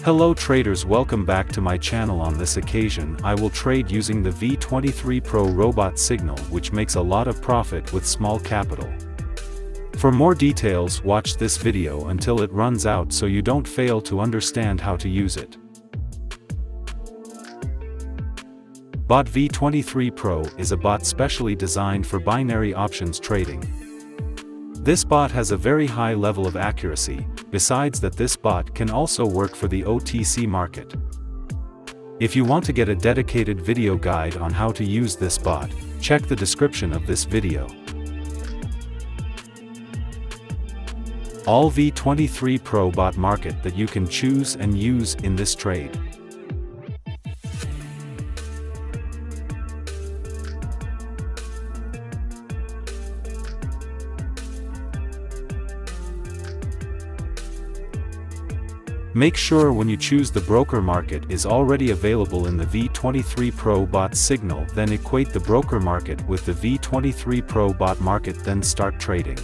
Hello traders, welcome back to my channel. On this occasion I will trade using the V-23 Pro robot signal, which makes a lot of profit with small capital. For more details, watch this video until it runs out so you don't fail to understand how to use it. Bot V-23 Pro is a bot specially designed for binary options trading. This bot has a very high level of accuracy. Besides that, this bot can also work for the OTC market. If you want to get a dedicated video guide on how to use this bot, check the description of this video. All V-23 Pro bot market that you can choose and use in this trade. Make sure when you choose the broker market is already available in the V-23 Pro bot signal, then equate the broker market with the V-23 Pro bot market, then start trading.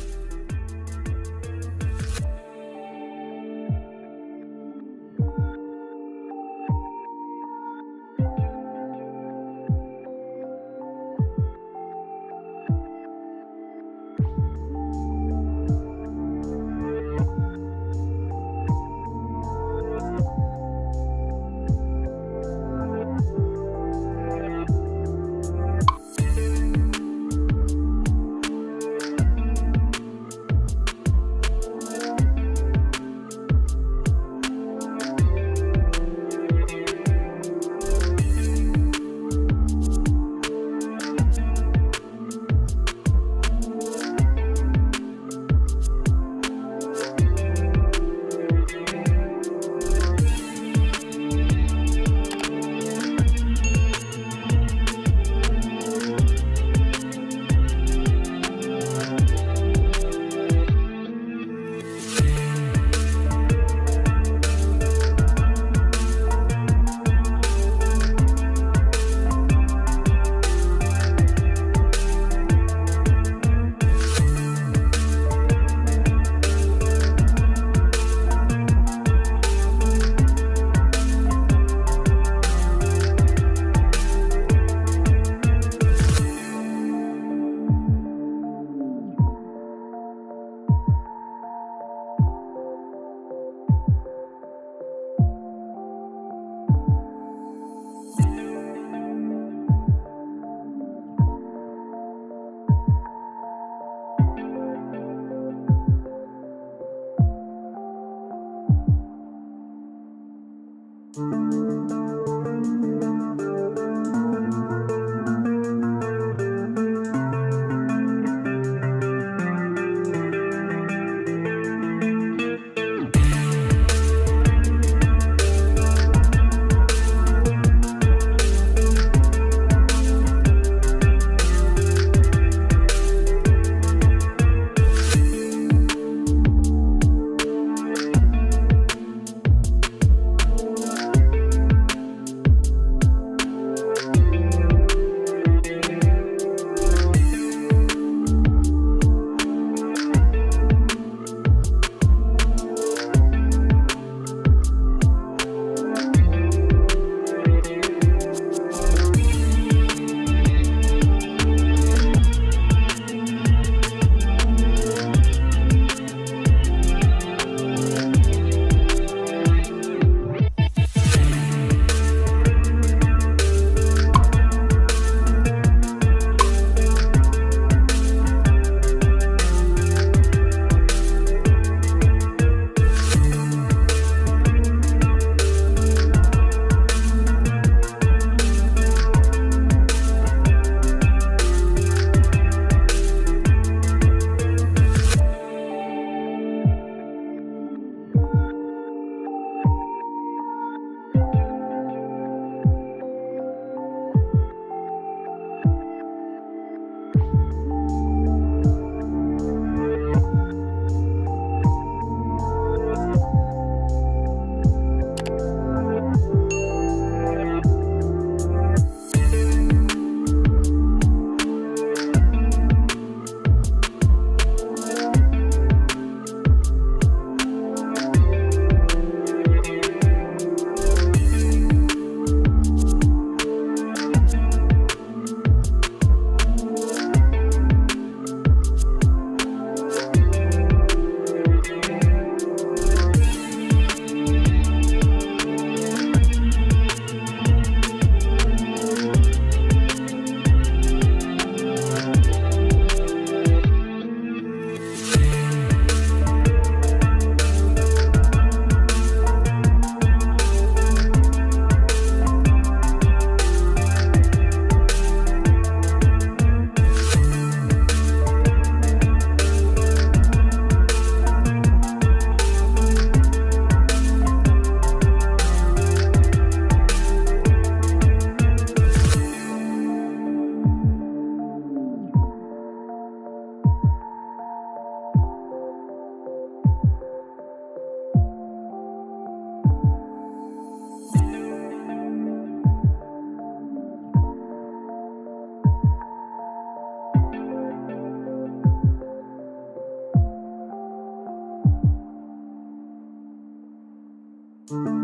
Thank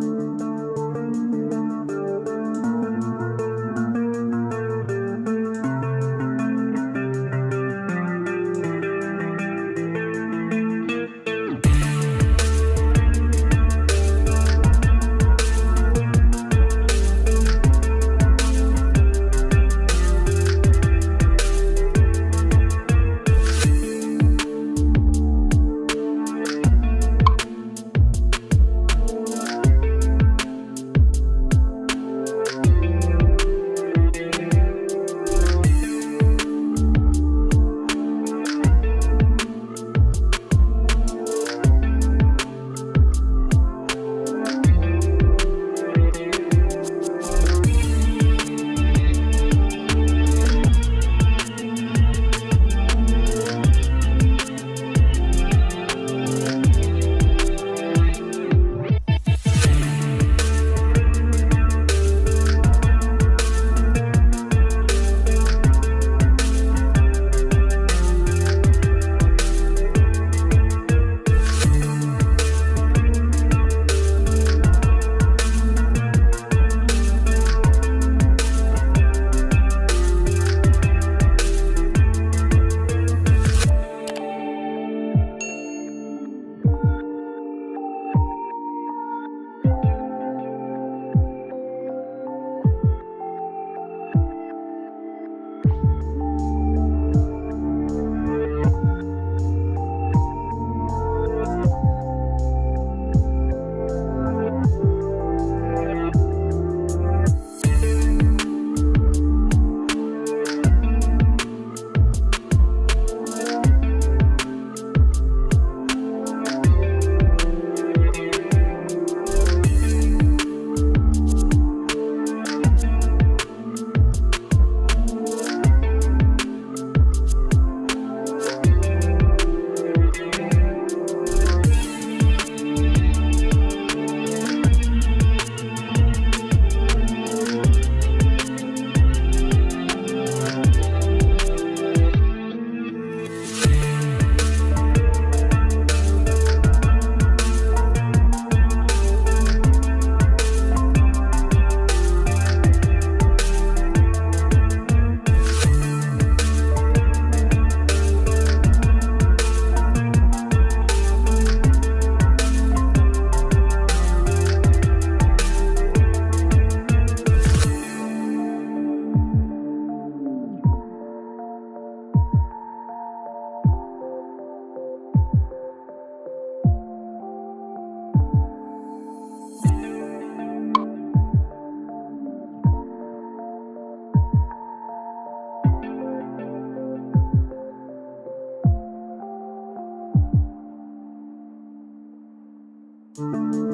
you.